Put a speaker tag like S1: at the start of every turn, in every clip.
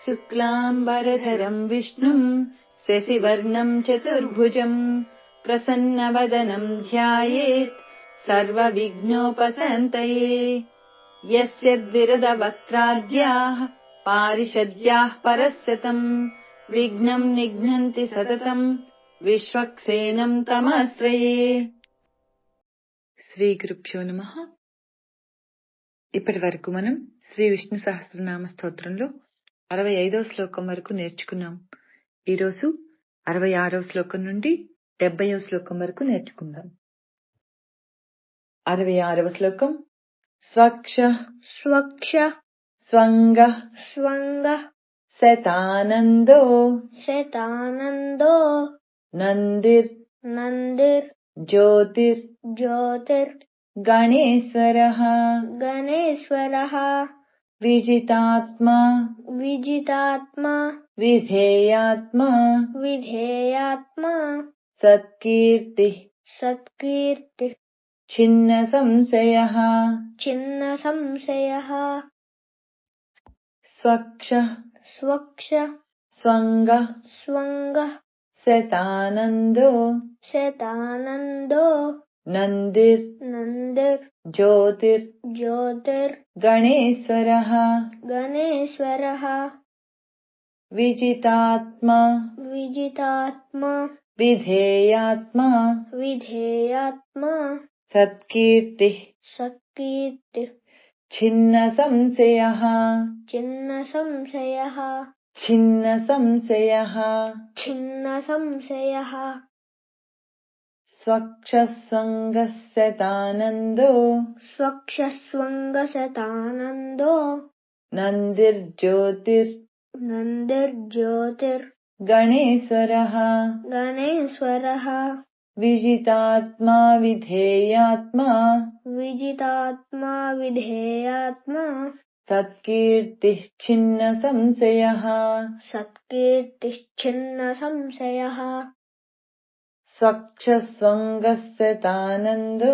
S1: शुक्लाम्बरधरम् विष्णुम् शशिवर्णम् चतुर्भुजम् प्रसन्नवदनम् ध्यायेत् सर्वविघ्नोपशान्तये। यस्य द्विरदवक्त्राद्याः पारिषद्याः परस्यतम् विघ्नम् निघ्नन्ति सततम् विश्वक्सेनम् तमाश्रये। శ్రీ గురుభ్యో నమః. ఇప్పటి వరకు మనం శ్రీ విష్ణు సహస్రనామ స్తోత్రంలో 65వ శ్లోకం వరకు నేర్చుకున్నాం. ఈరోజు 66వ శ్లోకం నుండి 70వ శ్లోకం వరకు నేర్చుకుందాం. 66వ శ్లోకం. స్వక్ష
S2: స్వక్ష
S1: స్వంగ
S2: స్వంగ
S1: శతానందో
S2: శతానందో
S1: నందిర్
S2: నందిర్
S1: జ్యోతిర్
S2: జ్యోతిర్
S1: గణేశ్వరః
S2: గణేశ్వరః
S1: విజితాత్మా
S2: విజితాత్మా
S1: విధేయాత్మా
S2: విధేయాత్మా
S1: సత్కీర్తి
S2: సత్కీర్తి
S1: ఛిన్న సంశయః
S2: చిన్న సంశయః.
S1: స్వక్ష
S2: స్వక్ష
S1: స్వంగ
S2: స్వంగ
S1: శతానందో
S2: శతానందో
S1: నందిర్
S2: నందిర్
S1: జ్యోతిర్
S2: జ్యోతిర్
S1: గణేశ్వరః
S2: గణేశ్వరః
S1: విజితాత్మా
S2: విజితాత్మా
S1: విధేయాత్మా
S2: విధేయాత్మా
S1: సత్కీర్తి
S2: సత్కీర్తి
S1: ఛిన్న సంశయః
S2: చిన్న సంశయః
S1: ఛిన్న సంశయః.
S2: చిన్న సంశయః.
S1: స్వక్షస్వంగ శతానందో
S2: స్వక్షస్వంగ శతానందో
S1: నందిర్జ్యోతిర్
S2: నందిర్జ్యోతిర్
S1: గణేశ్వరః
S2: గణేశ్వరః
S1: విజితాత్మా విధేయాత్మా
S2: విజితాత్మా విధేయాత్మా
S1: సత్కీర్తి ఛిన్న సంశయః
S2: సత్కీర్తి చిన్న సంశయః.
S1: స్వక్షస్వంగ శతానందో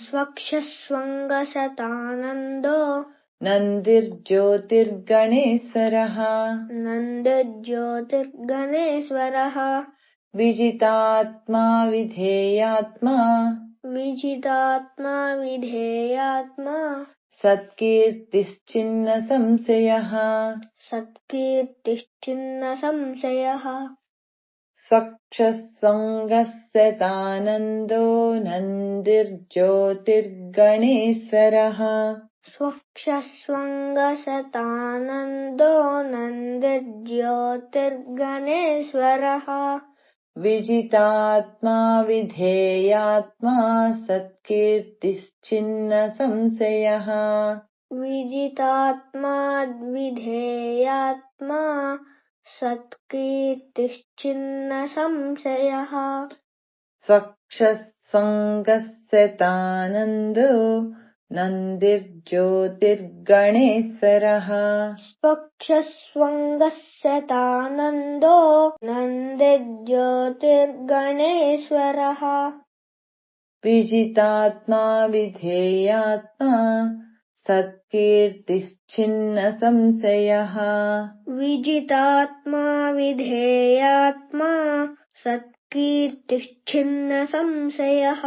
S2: స్వక్షస్వంగ శతానందో
S1: నందిర్జ్యోతిర్గణేశ్వరః
S2: నందిర్జ్యోతిర్గణేశ్వరః
S1: విజితాత్మా విధేయాత్మా
S2: విజితాత్మా విధేయాత్మా
S1: సత్కీర్తిశ్చిన్న సంశయః
S2: సత్కీర్తిశ్చిన్న సంశయః.
S1: స్వక్షస్వంగ శతానందో నందిర్జ్యోతిర్గణేశ్వరః
S2: స్వక్షస్వంగ శతానందో నందిర్జ్యోతిర్గణేశ్వరః
S1: విజితాత్మా విధేయాత్మా సత్కీర్తిశ్చిన్న సంశయః
S2: విజితాత్మా విధేయాత్మా సత్కీర్తిశ్చిన్న సంశయః.
S1: స్వక్షస్వంగ శతానందో నందిర్జ్యోతిర్గణేశ్వరః
S2: స్వక్షస్వంగ శతానందో నందిర్జ్యోతిర్గణేశ్వరః
S1: విజితాత్మా విధేయాత్మా సత్కీర్తిశ్చిన్న సంశయః
S2: విజితాత్మా విధేయాత్మా సత్కీర్తిశ్చిన్న సంశయః.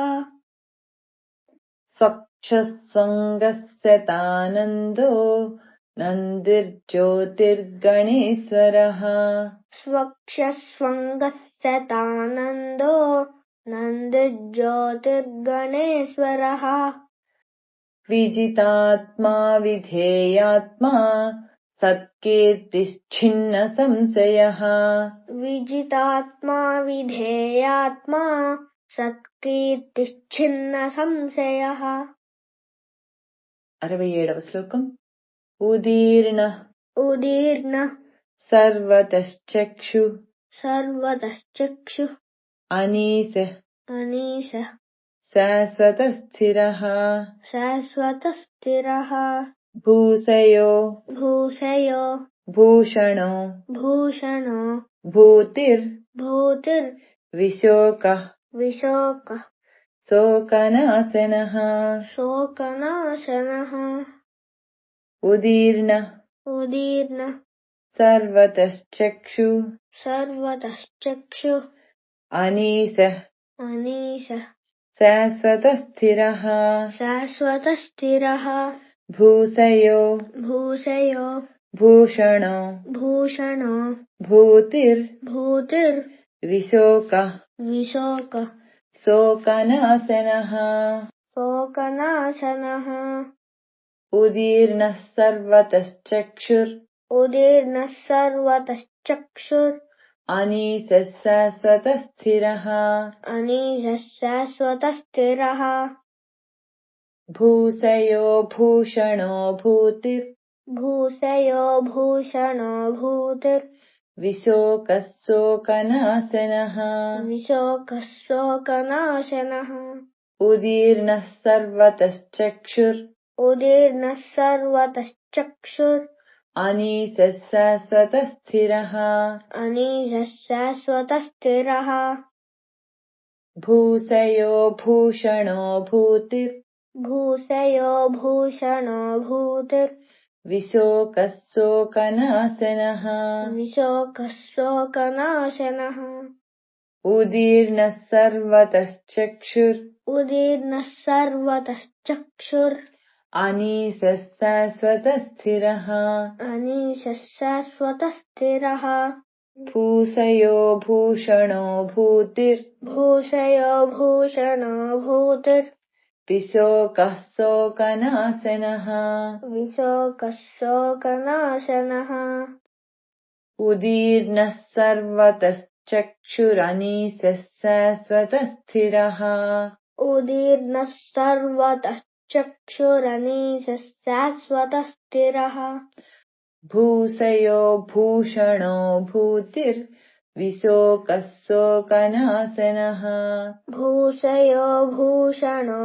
S1: స్వక్షస్వంగ శతానందో నందిర్జ్యోతిర్గణేశ్వరః
S2: స్వక్షస్వంగ శతానందో నందిర్జ్యోతిర్గణేశ్వరః
S1: విజితాత్మా విధేయాత్మా సత్కీర్తిశ్చిన్న సంశయః
S2: విజితాత్మా విధేయాత్మా సత్కీర్తిశ్చిన్న సంశయః.
S1: 67వ శ్లోకం. ఉదీర్ణ
S2: ఉదీర్ణ
S1: సర్వతశ్చక్షు
S2: సర్వతశ్చక్షు
S1: అనీశ
S2: అనీశ
S1: శాశ్వతస్థిరః
S2: శాశ్వతస్థిరః
S1: భూషయో
S2: భూషయో
S1: భూషణో
S2: భూషణో
S1: భూతిర్
S2: భూతిర్
S1: విశోకః
S2: విశోకః
S1: శోకనాశనః
S2: శోకనాశనః.
S1: ఉదీర్ణ
S2: ఉదీర్ణ
S1: सर्वतश्चक्षु
S2: सर्वतश्चक्षुः
S1: अनीशः
S2: अनीशः
S1: शाश्वतस्थिरः
S2: शाश्वतस्थिरः
S1: भूषयो
S2: भूषयो
S1: भूषणो
S2: भूषणो
S1: भूतिर्विशोकः
S2: विशोकः
S1: शोकनाशनः
S2: शोकनाशनः
S1: उदीर्णः सर्वतश्चक्षुर्
S2: उदीर्णः सर्वतश्चक्षुः
S1: अनीशः शाश्वतस्थिरः
S2: अनीशः शाश्वतस्थिरः
S1: भूषयो भूषणो
S2: भूषयो भूषणो
S1: विशोकः शोकनाशनः
S2: विशोकः शोकनाशनः
S1: उदीर्णः सर्वतश्चक्षुर्
S2: उदीर्णः सर्वतश्चक्षुः
S1: अनीशः शाश्वतस्थिरः
S2: अनीशः शाश्वतस्थिरः
S1: भूषयो भूषणो
S2: भूषयो भूषणो
S1: विशोकः शोकनाशनः
S2: विशोकः शोकनाशनः
S1: उदीर्णः सर्वतश्चक्षुर्
S2: उदीर्णः सर्वतश्चक्षुः
S1: अनीशः शाश्वतस्थिरः
S2: अनीशः शाश्वतस्थिरः
S1: भूषयो भूषणो
S2: भूषयो भूषणो
S1: विशोकः शोकनाशनः
S2: विशोकः शोकनाशनः
S1: उदीर्णः सर्वतश्चक्षुरनीशः शाश्वतस्थिरः
S2: उदीर्णः सर्वतश्चक्षुरनीशः शाश्वतस्थिरः
S1: भूषयो भूषणो विशोकः शोकनाशनः
S2: भूषयो भूषणो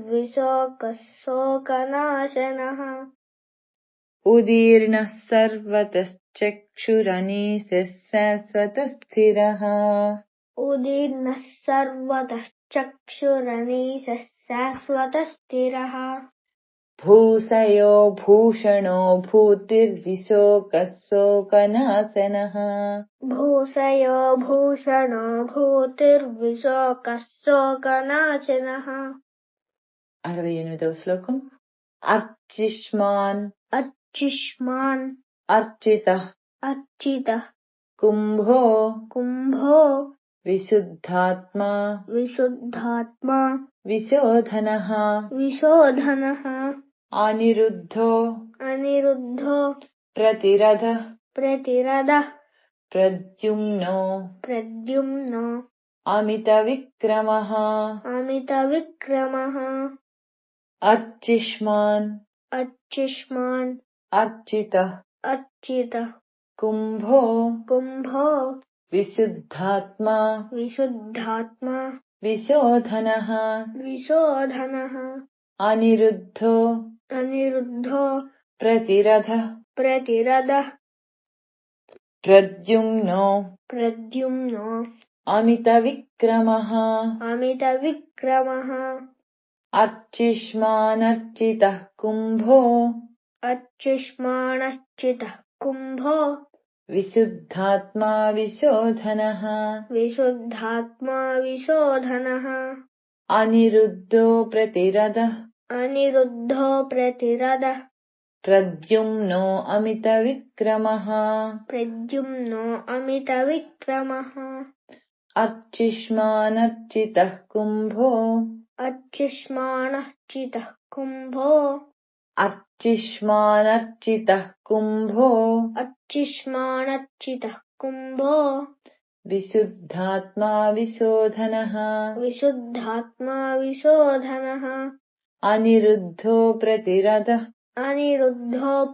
S2: विशोकः शोकनाशनः
S1: उदीर्णः सर्वतश्चक्षुरनीशः शाश्वतस्थिरः
S2: उदीर्णः सर्वतश्चक्षुरनीशः शाश्वतस्थिरः
S1: भूषयो भूषणो विशोकः शोकनाशनः
S2: भूषयो भूषणो विशोकः शोकनाशनः
S1: 68వ శ్లోకం अर्चिष्मान्
S2: अर्चिष्मान्
S1: अर्चितः
S2: अर्चितः
S1: कुम्भो विशुद्धात्मा विशोधनः अनिरुद्धो प्रतिरथः प्रद्युम्नो अमितविक्रमः अर्चिष्मान् अर्चितः कुम्भो विशुद्धात्मा विशोधनः अनिरुद्धो प्रतिरथः प्रद्युम्नो अमितविक्रमः अर्चिष्मानर्चितः कुम्भो विशुद्धात्मा विशोधनः अनिरुद्धो प्रतिरथः प्रद्युम्नो अमितविक्रमः अर्चिष्मानर्चितः कुम्भो विशुद्धात्मा विशोधनः अनिरुद्धो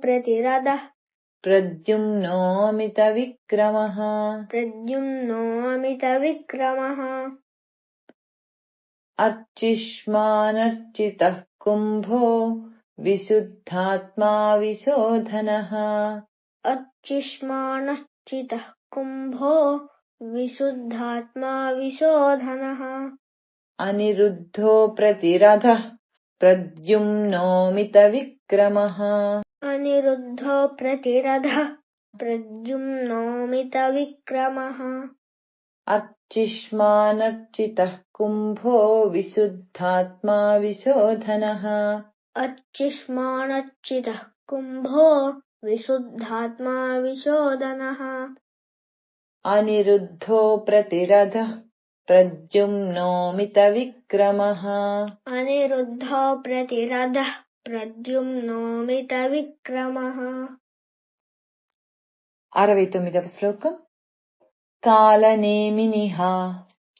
S1: प्रतिरथः प्रद्युम्नो अमितविक्रमः अर्चिष्मानर्चितः कुम्भो विशुद्धात्मा विशोधनः अनिरुद्धो प्रतिरथः प्रद्युम्नोऽमितविक्रमः
S2: प्रद्युम्नोऽमितविक्रमः
S1: अर्चिष्मानर्चितः कुम्भो विशुद्धात्मा विशोधनः
S2: अर्चिष्मानर्चितः कुम्भो विशुद्धात्मा विशोधनः
S1: अनिरुद्धो प्रतिरथः प्रद्युम्नोऽमितविक्रमः
S2: अनिरुद्धो प्रतिरथः प्रद्युम्नोऽमितविक्रमः
S1: 69వ శ్లోకం कालनेमिनिः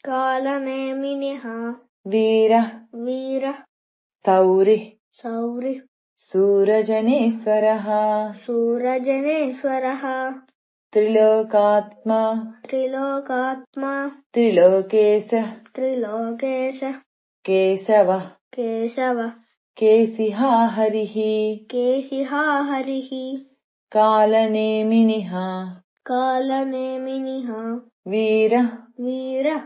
S2: कालनेमिनिः
S1: वीरः
S2: वीरः
S1: सौरिः
S2: सौरिः
S1: सूरजनेश्वरः
S2: सूरजनेश्वरः
S1: त्रिलोकात्मा
S2: त्रिलोकात्मा
S1: त्रिलोकेशः
S2: त्रिलोकेशः
S1: केशवः
S2: केशवः
S1: केशिहा हरिः
S2: केशिहा हरिः
S1: कालनेमिनिः
S2: कालनेमिनिः
S1: वीरः
S2: वीरः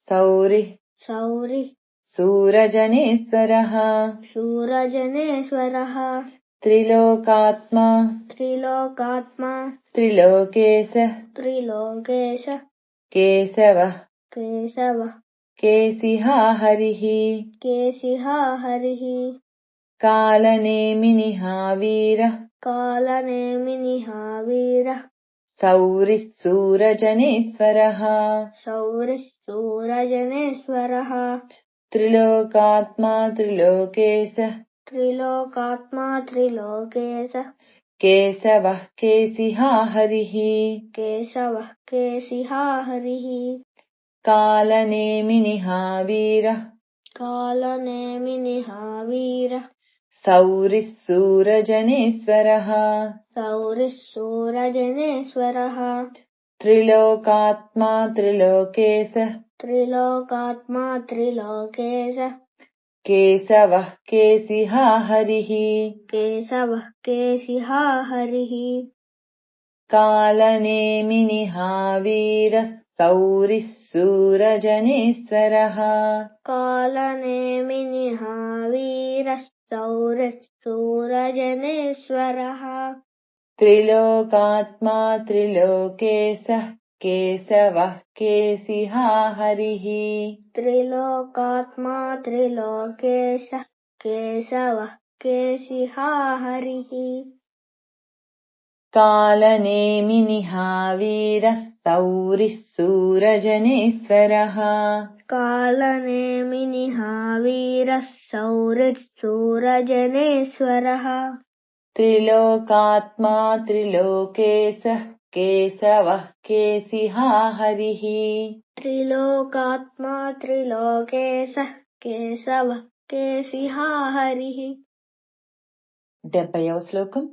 S1: सौरिः
S2: सौरिः
S1: सूरजनेश्वरः
S2: सूरजनेश्वरः
S1: त्रिलोकात्मा
S2: त्रिलोकात्मा
S1: त्रिलोकेशः
S2: त्रिलोकेशः
S1: केशवः
S2: केशवः
S1: केशिहा हरिः
S2: केशिहा हरिः
S1: कालनेमिनिः वीरः
S2: कालनेमिनिः वीरः
S1: सौरिः सूरजनेश्वरः
S2: सौरिः सूरजनेश्वरः
S1: त्रिलोकात्मा त्रिलोकेशः
S2: त्रिलोकात्मा त्रिलोकेशः
S1: केशवः केशिहा हरिः
S2: केशवः केशिहा हरिः
S1: कालनेमिनिः वीरः
S2: कालनेमिनिः वीरः
S1: सौरिः सूरजनेश्वरः
S2: सौरिः सूरजनेश्वरः
S1: त्रिलोकात्मा त्रिलोकेशः
S2: त्रिलोकात्मा त्रिलोकेशः
S1: केशवः केशिहा हरिः
S2: केशवः केशिहा हरिः
S1: कालनेमिनिः वीरः सौरिः सूरजनेश्वरः
S2: कालनेमिनिः वीरः सौरिः सूरजनेश्वरः
S1: त्रिलोकात्मा त्रिलोकेशः केशवः केशिहा हरिः
S2: त्रिलोकात्मा त्रिलोकेशः केशवः केशिहा हरिः
S1: कालनेमिनिः वीरः सौरिः सूरजनेश्वरः
S2: कालनेमिनिः वीरः सौरिः सूरजनेश्वरः
S1: त्रिलोकात्मा त्रिलोकेशः केशवः केशिहा हरिः
S2: त्रिलोकात्मा त्रिलोकेशः केशवः केशिहा हरिः
S1: 70వ శ్లోకం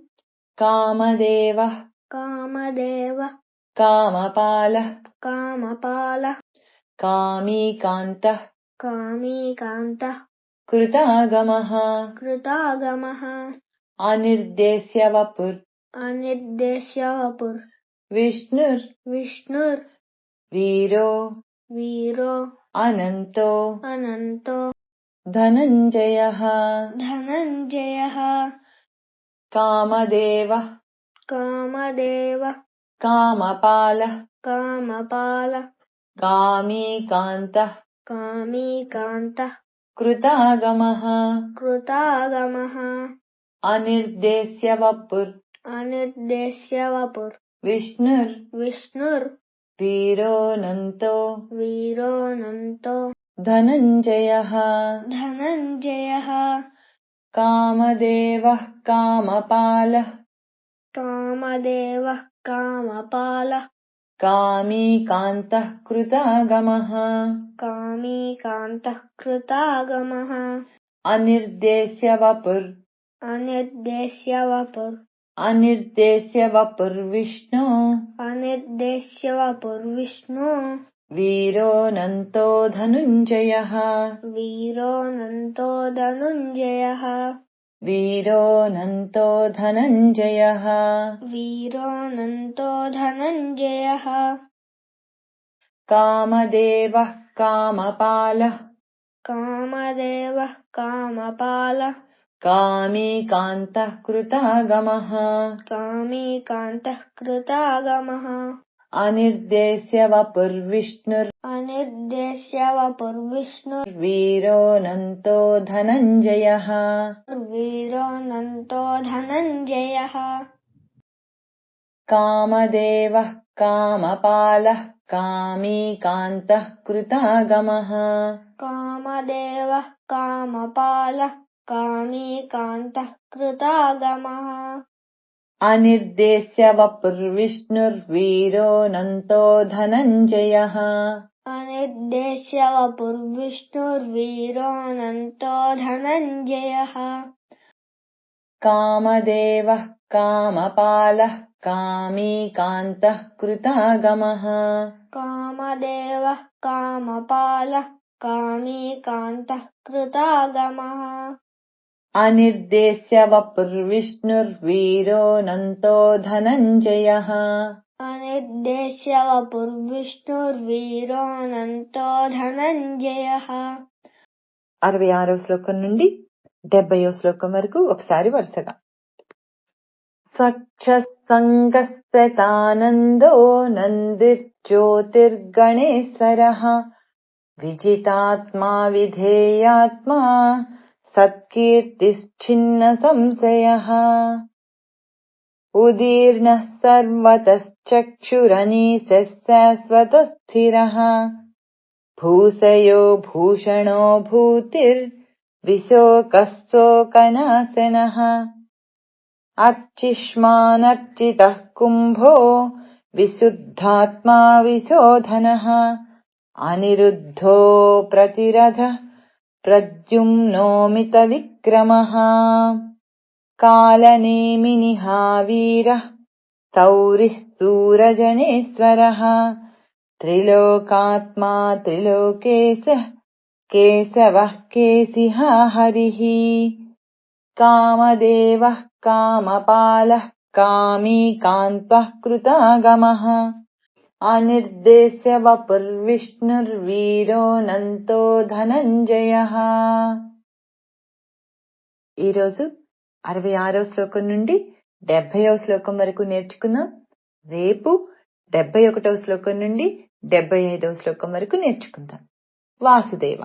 S1: कामदेवः
S2: कामदेवः
S1: कामपालः
S2: कामपालः
S1: कामीकान्तः
S2: कामीकान्तः
S1: कृतागमः
S2: कृतागमः
S1: अनिर्देश्य वपुर्
S2: अनिर्देश्य वपुर्
S1: विष्णुर् वीरो
S2: वीरो
S1: अनन्तो
S2: अनन्तो
S1: धनञ्जयः
S2: धनञ्जयः
S1: कामदेवः
S2: कामदेवः
S1: कामपालः
S2: कामपालः
S1: कामीकान्तः
S2: कामीकान्तः
S1: कृतागमः
S2: कृतागमः
S1: अनिर्देश्य वपुर्
S2: अनिर्देश्य वपुर्
S1: विष्णुर् वीरोऽनन्तो
S2: वीरोऽनन्तो
S1: धनञ्जयः
S2: धनञ्जयः
S1: कामदेवः कामपालः
S2: कामदेवः कामपालः
S1: कामीकान्तः कृतागमः
S2: कामीकान्तः कृतागमः
S1: अनिर्देश्य वपुर्
S2: अनिर्देश्य वपुर्
S1: अनिर्देश्य वपुर्विष्णु
S2: अनिर्देश्य वपुर्विष्णु
S1: वीरोऽनन्तो धनुञ्जयः
S2: वीरोऽनन्तो धनुञ्जयः
S1: वीरोऽनन्तो धनञ्जयः
S2: वीरोऽनन्तो धनञ्जयः
S1: कामदेवः कामपालः
S2: कामदेवः कामपालः
S1: కామీ కాంతః కృతాగమః
S2: कामीकान्तः कृतागमः
S1: అనిర్దేశ్య వపుర్విష్ణుర్
S2: अनिर्देश्य
S1: వీరోనంతో ధనంజయః
S2: वीरोऽनन्तो धनञ्जयः
S1: కామదేవః కామపాలః కామీకాంతః కృతాగమః
S2: कामदेवः कामपालः कामीकान्तः कृतागमः
S1: అనిర్దేశ్య వపుర్విష్ణుర్వీరోనంతో ధనంజయః
S2: अनिर्देश्य वपुर्विष्णुर्वीरोऽनन्तो धनञ्जयः
S1: కామదేవః కామపాలః కామీకాంతః కృతాగమః
S2: कामदेवः कामपालः कामीकान्तः कृतागमः
S1: అనిర్దేశ్య వపుర్విష్ణుర్వీరోనంతో ధనంజయః
S2: अनिर्देश्य वपुर्विष्णुर्वीरोऽनन्तो धनञ्जयः
S1: 66వ శ్లోకం నుండి 70వ శ్లోకం వరకు ఒకసారి వరుసగా. స్వచ్ఛసంగస్సతానందో నందిర్జ్యోతిర్గణేశ్వరః విజితాత్మా విధేయాత్మా సత్కీర్తిశ్చిన్న సంశయః ఉదీర్ణః సర్వతశ్చక్షురనీశः శాశ్వతः స్థిరः భూషయో భూషణో భూతిర్విశోకः శోకనాశనः అర్చిష్మానర్చితः కుంభో విశుద్ధాత్మా విశోధనः అనిరుద్ధో ప్రతిరథः ప్రద్యుమ్నోమిత విక్రమः కాలనేమినిహావీరः సౌరిः శూరజనేశ్వరः త్రిలోకాత్మా త్రిలోకేశः కేశవः కేశిహా హరిः కామదేవः కామపాలः కామీకాంతః కృతాగమः అనిర్దేశ్య వపుర్విష్ణుర్వీరోనంతో ధనంజయః. ఈరోజు 66వ శ్లోకం నుండి 70వ శ్లోకం వరకు నేర్చుకున్నాం. రేపు 71వ శ్లోకం నుండి 75వ శ్లోకం వరకు నేర్చుకుందాం. వాసుదేవ.